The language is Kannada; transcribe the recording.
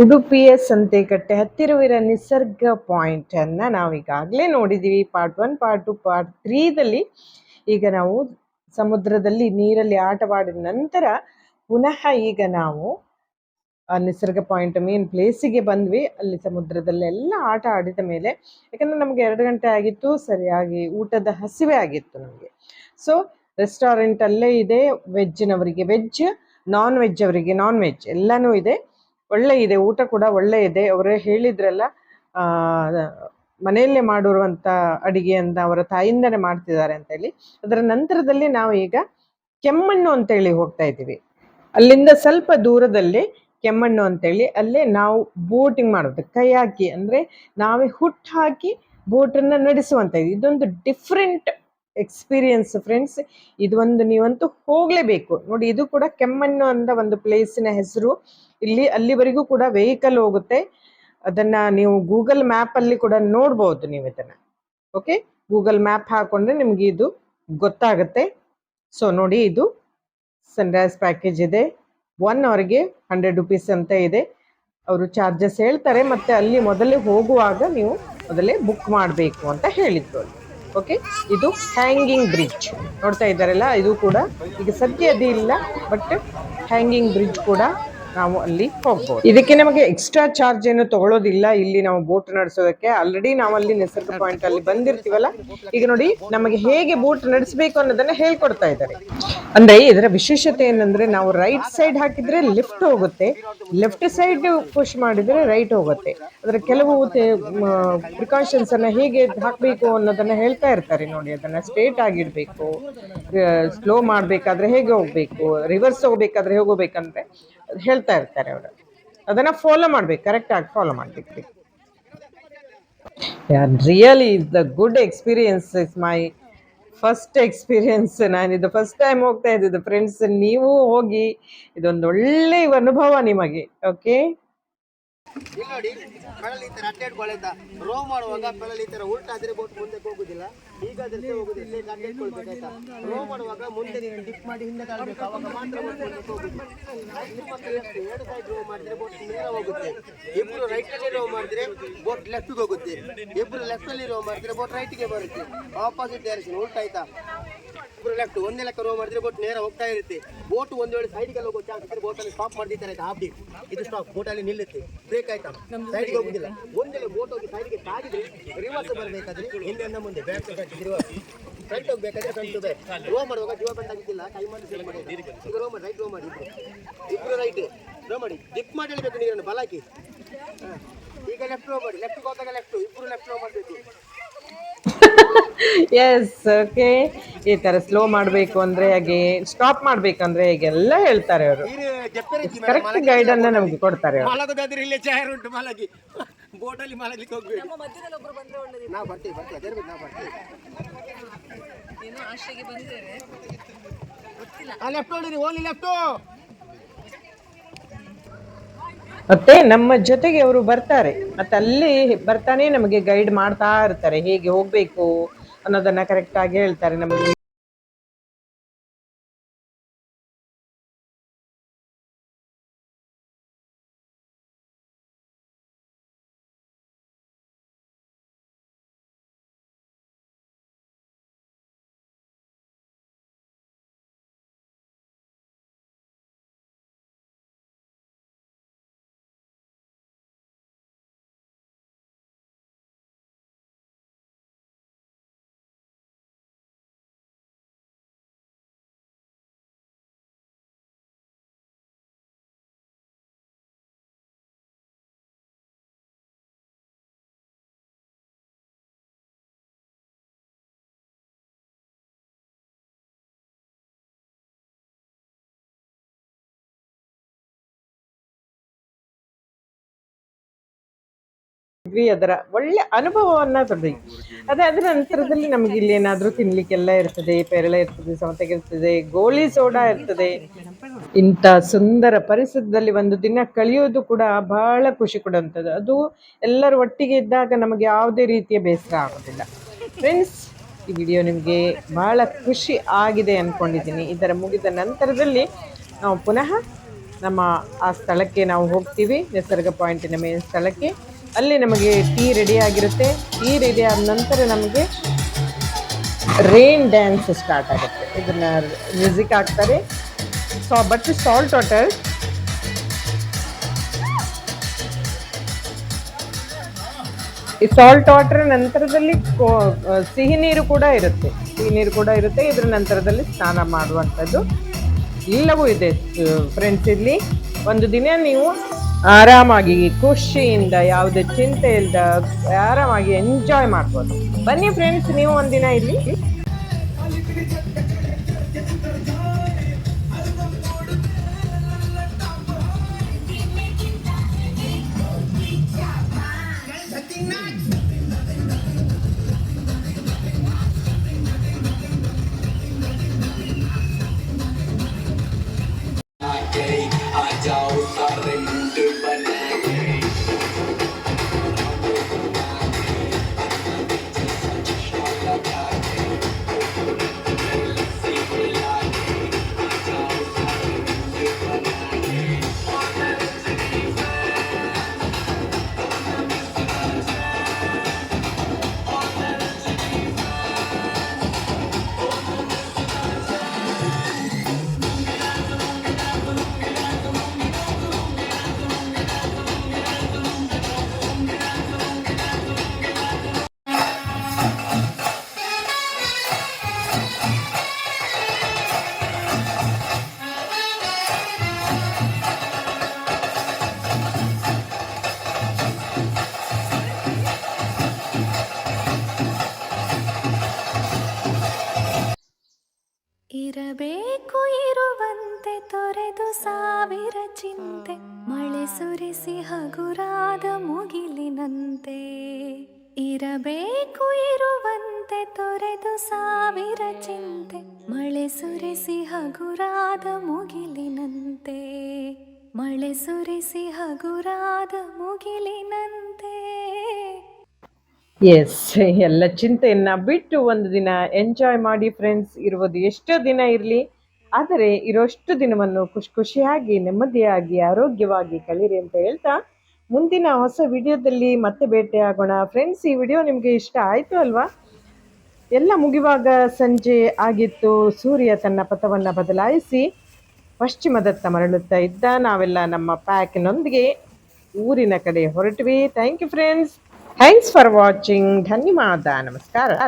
ಉಡುಪಿಯ ಸಂತೆಕಟ್ಟೆ ಹತ್ತಿರವಿರೋ ನಿಸರ್ಗ ಪಾಯಿಂಟ್ ಅನ್ನ ನಾವೀಗಾಗಲೇ ನೋಡಿದ್ದೀವಿ. ಪಾರ್ಟ್ 1, ಪಾರ್ಟ್ 2, ಪಾರ್ಟ್ 3ದಲ್ಲಿ. ಈಗ ನಾವು ಸಮುದ್ರದಲ್ಲಿ ನೀರಲ್ಲಿ ಆಟವಾಡಿದ ನಂತರ ಪುನಃ ಈಗ ನಾವು ನಿಸರ್ಗ ಪಾಯಿಂಟ್ ಮೇನ್ ಪ್ಲೇಸಿಗೆ ಬಂದ್ವಿ. ಅಲ್ಲಿ ಸಮುದ್ರದಲ್ಲೆಲ್ಲ ಆಟ ಆಡಿದ ಮೇಲೆ, ಯಾಕಂದ್ರೆ ನಮಗೆ 2 ಗಂಟೆ ಆಗಿತ್ತು, ಸರಿಯಾಗಿ ಊಟದ ಹಸಿವೆ ಆಗಿತ್ತು ನಮಗೆ. ಸೊ ರೆಸ್ಟೋರೆಂಟ್ ಅಲ್ಲೇ ಇದೆ, ವೆಜ್ನವರಿಗೆ ವೆಜ್, ನಾನ್ ವೆಜ್ ಅವರಿಗೆ ನಾನ್ ವೆಜ್ ಎಲ್ಲನೂ ಇದೆ. ಒಳ್ಳೆ ಇದೆ, ಊಟ ಕೂಡ ಒಳ್ಳೆ ಇದೆ. ಅವರೇ ಹೇಳಿದ್ರಲ್ಲ, ಮನೆಯಲ್ಲೇ ಮಾಡಿರುವಂಥ ಅಡಿಗೆ ಅಂತ ಅವರ ತಾಯಿಂದನೇ ಮಾಡ್ತಿದ್ದಾರೆ ಅಂತೇಳಿ. ಅದರ ನಂತರದಲ್ಲಿ ನಾವು ಈಗ ಕೆಮ್ಮಣ್ಣು ಅಂತೇಳಿ ಹೋಗ್ತಾ ಇದ್ದೀವಿ. ಅಲ್ಲಿಂದ ಸ್ವಲ್ಪ ದೂರದಲ್ಲಿ ಕೆಮ್ಮಣ್ಣು ಅಂತೇಳಿ, ಅಲ್ಲೇ ನಾವು ಬೋಟಿಂಗ್ ಮಾಡೋದು, ಕೈ ಹಾಕಿ ಅಂದರೆ ನಾವೇ ಹುಟ್ಟು ಹಾಕಿ ಬೋಟನ್ನು ನಡೆಸುವಂಥದ್ದು. ಇದೊಂದು ಡಿಫ್ರೆಂಟ್ ಎಕ್ಸ್ಪೀರಿಯನ್ಸ್ ಫ್ರೆಂಡ್ಸ್. ಇದೊಂದು ನೀವಂತೂ ಹೋಗಲೇಬೇಕು ನೋಡಿ. ಇದು ಕೂಡ ಕೆಮ್ಮಣ್ಣು ಅಂತ ಒಂದು ಪ್ಲೇಸಿನ ಹೆಸರು. ಇಲ್ಲಿ ಅಲ್ಲಿವರೆಗೂ ಕೂಡ ವೆಹಿಕಲ್ ಹೋಗುತ್ತೆ. ಅದನ್ನ ನೀವು ಗೂಗಲ್ ಮ್ಯಾಪ್ ಅಲ್ಲಿ ಕೂಡ ನೋಡ್ಬೋದು ನೀವು ಇದನ್ನ. ಓಕೆ, ಗೂಗಲ್ ಮ್ಯಾಪ್ ಹಾಕೊಂಡ್ರೆ ನಿಮ್ಗೆ ಇದು ಗೊತ್ತಾಗುತ್ತೆ. ಸೊ ನೋಡಿ, ಇದು ಸನ್ರೈಸ್ ಪ್ಯಾಕೇಜ್ ಇದೆ. 1 ಅವರ್ಗೆ 100 ರುಪೀಸ್ ಅಂತ ಇದೆ. ಅವರು ಚಾರ್ಜಸ್ ಹೇಳ್ತಾರೆ. ಮತ್ತೆ ಅಲ್ಲಿ ಮೊದಲೇ ಹೋಗುವಾಗ ನೀವು ಮೊದಲೇ ಬುಕ್ ಮಾಡಬೇಕು ಅಂತ ಹೇಳಿದ್ರು. ಓಕೆ, ಇದು ಹ್ಯಾಂಗಿಂಗ್ ಬ್ರಿಡ್ಜ್ ನೋಡ್ತಾ ಇದ್ದಾರಲ್ಲ, ಇದು ಕೂಡ ಈಗ ಸದ್ಯ ಅದು ಇಲ್ಲ, ಬಟ್ ಹ್ಯಾಂಗಿಂಗ್ ಬ್ರಿಡ್ಜ್ ಕೂಡ ನಾವು ಅಲ್ಲಿ ಹೋಗ್ಬೋದು. ಇದಕ್ಕೆ ನಮಗೆ ಎಕ್ಸ್ಟ್ರಾ ಚಾರ್ಜ್ ಏನು ತಗೊಳ್ಳೋದಿಲ್ಲ. ಇಲ್ಲಿ ನಾವು ಬೋಟ್ ನಡೆಸೋದಕ್ಕೆ ಆಲ್ರೆಡಿ ನಾವು ಅಲ್ಲಿ ನಿಸರ್ಗ ಪಾಯಿಂಟ್ ಅಲ್ಲಿ ಬಂದಿರ್ತೀವಲ್ಲ. ಈಗ ನೋಡಿ, ನಮಗೆ ಹೇಗೆ ಬೋಟ್ ನಡೆಸಬೇಕು ಅನ್ನೋದನ್ನ ಹೇಳ್ಕೊಡ್ತಾ ಇದ್ದಾರೆ. ಅಂದ್ರೆ ಇದರ ವಿಶೇಷತೆ ಏನಂದ್ರೆ, ನಾವು ರೈಟ್ ಸೈಡ್ ಹಾಕಿದ್ರೆ ಲೆಫ್ಟ್ ಹೋಗುತ್ತೆ, ಲೆಫ್ಟ್ ಸೈಡ್ ಪುಷ್ ಮಾಡಿದ್ರೆ ರೈಟ್ ಹೋಗುತ್ತೆ. ಅದರ ಕೆಲವು ಪ್ರಿಕಾಷನ್ಸ್ ಅನ್ನ ಹೇಗೆ ಹಾಕಬೇಕು ಅನ್ನೋದನ್ನ ಹೇಳ್ತಾ ಇರ್ತಾರೆ ನೋಡಿ. ಅದನ್ನ ಸ್ಟ್ರೇಟ್ ಆಗಿಡ್ಬೇಕು, ಸ್ಲೋ ಮಾಡ್ಬೇಕಾದ್ರೆ ಹೇಗೆ ಹೋಗ್ಬೇಕು, ರಿವರ್ಸ್ ಹೋಗ್ಬೇಕಾದ್ರೆ ಹೇಗೆ ಹೋಗ್ಬೇಕಂದ್ರೆ ಹೇಳ್ತಾ ಇರ್ತಾರೆ ಅವರು. ಅದನ್ನ ಫಾಲೋ ಮಾಡ್ಬೇಕು, ಕರೆಕ್ಟ್ ಆಗಿ ಫಾಲೋ ಮಾಡ್ಬೇಕು. Really the good experience. Is my first experience. ನಾನಿದು ಫಸ್ಟ್ ಟೈಮ್ ಹೋಗ್ತಾ ಇದ್ದಿದ್ದು ಫ್ರೆಂಡ್ಸ್. ನೀವು ಹೋಗಿ, ಇದೊಂದು ಒಳ್ಳೆ ಅನುಭವ ನಿಮಗೆ. ಓಕೆ, ಇಲ್ಲಿ ನೋಡಿ, ಕಡಲ್ ಈ ತರ ಅಡ್ಡಾಡ್ಕೊಳ್ಳುತ್ತಾ ರೋ ಮಾಡುವಾಗ ಕಡಲ್ ಈ ತರ ಉಲ್ಟಾದ್ರೆ ಬೋಟ್ ಮುಂದೆ ಹೋಗುದಿಲ್ಲ, ಹೀಗಾದ್ರೆ ಹೋಗುದಿಲ್ಲ. ಅಡ್ಡಾಡ್ಕೊಳ್ಬೇಕಾಯ್ತಾ? ರೋ ಮಾಡುವಾಗ ಮುಂದೆ ನೀನು ಡಿಪ್ ಮಾಡಿ ಹಿಂದೆ ತಳ್ಳಬೇಕು, ಅವಾಗ ಮಾತ್ರ ಬೋಟ್ ಮುಂದೆ ಹೋಗುದು. ಎರಡು ಸೈಡ್ ರೋ ಮಾಡಿದ್ರೆ ಬೋಟ್ ನೇರ ಹೋಗುತ್ತೆ. ಇಬ್ರು ರೈಟ್ ಅಲ್ಲಿ ರೋ ಮಾಡಿದ್ರೆ ಬೋಟ್ ಲೆಫ್ಟ್ಗೆ ಹೋಗುತ್ತೆ, ಇಬ್ರು ಲೆಫ್ಟ್ ಅಲ್ಲಿ ರೋ ಮಾಡಿದ್ರೆ ಬೋಟ್ ರೈಟ್ಗೆ ಬರುತ್ತೆ. Opposite direction ಉಲ್ಟಾಯ್ತಾ? ಲೆಫ್ಟ್ ಒಂದೇ ಲೆಕ್ಕ ರೋ ಮಾಡಿದ್ರೆ ಬೋಟ್ ನೇರ ಹೋಗ್ತಾ ಇರುತ್ತೆ. ಬೋಟ್ ಒಂದ್ ವೇಳೆ ಸೈಡ್ಗೆ ಹೋಗೋ ಚಾನ್ಸ್ ಇದ್ರೆ ಬೋಟ್ ಅಲ್ಲಿ ಸ್ಟಾಪ್ ಮಾಡಿರ್ತಾರೆ. ಹಾಫ್ ಡೀಪ್ ಇದು ಸ್ಟಾಪ್, ಬೋಟ್ ಅಲ್ಲಿ ನಿಲ್ಲುತ್ತೆ, ಬ್ರೇಕ್ ಆಯ್ತಾ, ಸೈಡ್ಗೆ ಹೋಗುದಿಲ್ಲ. ಒಂದೇ ಬೋಟ್ ಹೋಗಿ ಸೈಡ್ಗೆ ತಾಗಿದ್ರೆ ರಿವರ್ಸ್ ಬರಬೇಕಾದ್ರೆ ಹಿಂದೆ ಮುಂದೆ, back to back reverse, front ಹೋಗ್ಬೇಕಾದ್ರೆ ಫ್ರಂಟ್ ಟು ಬ್ಯಾಕ್. ರೋ ಮಾಡುವಾಗ ಜೀವ ಬಂದ್ ಆಗಿದ್ದಿಲ್ಲ, ಕೈ ಮಾಡಿ ಸೆಲ್ ಮಾಡಿ. ಈಗ ರೋ ಮಾಡಿ, ರೈಟ್ ರೋ ಮಾಡಿ, ಇಬ್ರು ರೈಟ್ ರೋ ಮಾಡಿ, ಡಿಪ್ ಮಾಡಿ ಹೇಳ್ಬೇಕು ನೀರನ್ನು ಬಲಾಕಿ. ಈಗ ಲೆಫ್ಟ್ ರೋ ಮಾಡಿ, ಲೆಫ್ಟ್ ಹೋದಾಗ ಲೆಫ್ಟ್, ಇಬ್ರು ಲೆಫ್ಟ್ ರೋ ಮಾಡಬೇಕು. Yes, okay. ಈ ತರ ಸ್ಲೋ ಮಾಡಬೇಕು ಅಂದ್ರೆ ಹೇಗೆ, ಸ್ಟಾಪ್ ಮಾಡ್ಬೇಕಂದ್ರೆ ಹೇಗೆ ಎಲ್ಲ ಹೇಳ್ತಾರೆ ಅವರು. ಕರೆಕ್ಟ್ ಗೈಡ್ ಅನ್ನ ನಮಗೆ ಕೊಡ್ತಾರೆ. ಮಲಗೋದಾದ್ರೆ ಇಲ್ಲೇ ಚೇರ್ ಉಂಟು, ಮಲಗಿ. ಬೋಟಲ್ಲಿ ಮಲಗಲಿಕ್ಕೆ ಹೋಗ್ಬೇಡಿ. ನಾವು ಬರ್ತೀವಿ, ನಾವು ಬರ್ತೀವಿ. ಲೆಫ್ಟ್ ನೋಡಿರಿ, ಓನ್ಲಿ ಲೆಫ್ಟ್. ಮತ್ತೆ ನಮ್ಮ ಜೊತೆಗೆ ಅವರು ಬರ್ತಾರೆ, ಮತ್ತೆ ಅಲ್ಲಿ ಬರ್ತಾನೆ ನಮಗೆ ಗೈಡ್ ಮಾಡ್ತಾ ಇರ್ತಾರೆ, ಹೇಗೆ ಹೋಗ್ಬೇಕು ಅನ್ನೋದನ್ನ ಕರೆಕ್ಟ್ ಆಗಿ ಹೇಳ್ತಾರೆ ನಮಗೆ. ಅದರ ಒಳ್ಳೆ ಅನುಭವವನ್ನ ತೊಡಗಿ. ಅದರ ನಂತರದಲ್ಲಿ ನಮಗೆ ಇಲ್ಲಿ ಏನಾದ್ರೂ ತಿನ್ಲಿಕ್ಕೆಲ್ಲ ಇರ್ತದೆ, ಪೇರಳೆ ಇರ್ತದೆ, ಸೌತೆಗೆ ಇರ್ತದೆ, ಗೋಳಿ ಸೋಡಾ ಇರ್ತದೆ. ಇಂಥ ಸುಂದರ ಪರಿಸರದಲ್ಲಿ ಒಂದು ದಿನ ಕಳೆಯೋದು ಕೂಡ ಬಹಳ ಖುಷಿ ಕೊಡುವಂಥದ್ದು. ಅದು ಎಲ್ಲರೂ ಒಟ್ಟಿಗೆ ಇದ್ದಾಗ ನಮಗೆ ಯಾವುದೇ ರೀತಿಯ ಬೇಸರ ಆಗೋದಿಲ್ಲ. ಫ್ರೆಂಡ್ಸ್, ಈ ವಿಡಿಯೋ ನಿಮಗೆ ಬಹಳ ಖುಷಿ ಆಗಿದೆ ಅಂದ್ಕೊಂಡಿದ್ದೀನಿ. ಇದರ ಮುಗಿದ ನಂತರದಲ್ಲಿ ನಾವು ಪುನಃ ನಮ್ಮ ಆ ಸ್ಥಳಕ್ಕೆ ನಾವು ಹೋಗ್ತೀವಿ, ನಿಸರ್ಗ ಪಾಯಿಂಟಿನ ಮೇನ್ ಸ್ಥಳಕ್ಕೆ. ಅಲ್ಲಿ ನಮಗೆ ಟೀ ರೆಡಿ ಆಗಿರುತ್ತೆ. ಟೀ ರೆಡಿ ಆದ ನಂತರ ನಮಗೆ ರೈನ್ ಡ್ಯಾನ್ಸ್ ಸ್ಟಾರ್ಟ್ ಆಗುತ್ತೆ. ಇದನ್ನ ಮ್ಯೂಸಿಕ್ ಹಾಕ್ತಾರೆ. ಬಟ್ ಸಾಲ್ಟ್ ವಾಟರ್, ಈ ಸಾಲ್ಟ್ ವಾಟರ್ ನಂತರದಲ್ಲಿ ಸಿಹಿ ನೀರು ಕೂಡ ಇರುತ್ತೆ. ಇದ್ರ ನಂತರದಲ್ಲಿ ಸ್ನಾನ ಮಾಡುವಂಥದ್ದು ಎಲ್ಲವೂ ಇದೆ ಫ್ರೆಂಡ್ಸ್. ಇಲ್ಲಿ ಒಂದು ದಿನ ನೀವು ಆರಾಮಾಗಿ ಖುಷಿಯಿಂದ ಯಾವುದೇ ಚಿಂತೆ ಇಲ್ಲದ ಆರಾಮಾಗಿ ಎಂಜಾಯ್ ಮಾಡ್ಬೋದು. ಬನ್ನಿ ಫ್ರೆಂಡ್ಸ್, ನೀವು ಒಂದಿನ ಇಲ್ಲಿ. ಇರಬೇಕು ಇರುವಂತೆ ತೊರೆದು ಸಾವಿರ ಚಿಂತೆ, ಮಳೆ ಸುರಿಸಿ ಹಗುರಾದ ಮುಗಿಲಿನಂತೆ. ಇರಬೇಕು ಇರುವಂತೆ ತೊರೆದು ಸಾವಿರ ಚಿಂತೆ, ಮಳೆ ಸುರಿಸಿ ಹಗುರಾದ ಮುಗಿಲಿನಂತೆ. ಮಳೆ ಸುರಿಸಿ ಹಗುರಾದ ಮುಗಿಲಿನಂತೆ. ಎಸ್, ಎಲ್ಲ ಚಿಂತೆಯನ್ನ ಬಿಟ್ಟು ಒಂದು ದಿನ ಎಂಜಾಯ್ ಮಾಡಿ ಫ್ರೆಂಡ್ಸ್. ಇರುವುದು ಎಷ್ಟೋ ದಿನ ಇರಲಿ, ಆದರೆ ಇರೋಷ್ಟು ದಿನವನ್ನು ಖುಷಿಯಾಗಿ ನೆಮ್ಮದಿಯಾಗಿ ಆರೋಗ್ಯವಾಗಿ ಕಳೀರಿ ಅಂತ ಹೇಳ್ತಾ, ಮುಂದಿನ ಹೊಸ ವಿಡಿಯೋದಲ್ಲಿ ಮತ್ತೆ ಭೇಟಿಯಾಗೋಣ ಫ್ರೆಂಡ್ಸ್. ಈ ವಿಡಿಯೋ ನಿಮಗೆ ಇಷ್ಟ ಆಯಿತು ಅಲ್ವಾ? ಎಲ್ಲ ಮುಗಿಯುವಾಗ ಸಂಜೆ ಆಗಿತ್ತು. ಸೂರ್ಯ ತನ್ನ ಪಥವನ್ನು ಬದಲಾಯಿಸಿ ಪಶ್ಚಿಮದತ್ತ ಮರಳುತ್ತಾ ಇದ್ದ. ನಾವೆಲ್ಲ ನಮ್ಮ ಪ್ಯಾಕಿನೊಂದಿಗೆ ಊರಿನ ಕಡೆ ಹೊರಟ್ವಿ. Thank you friends. Thanks for watching. ಧನ್ಯವಾದ. ನಮಸ್ಕಾರ.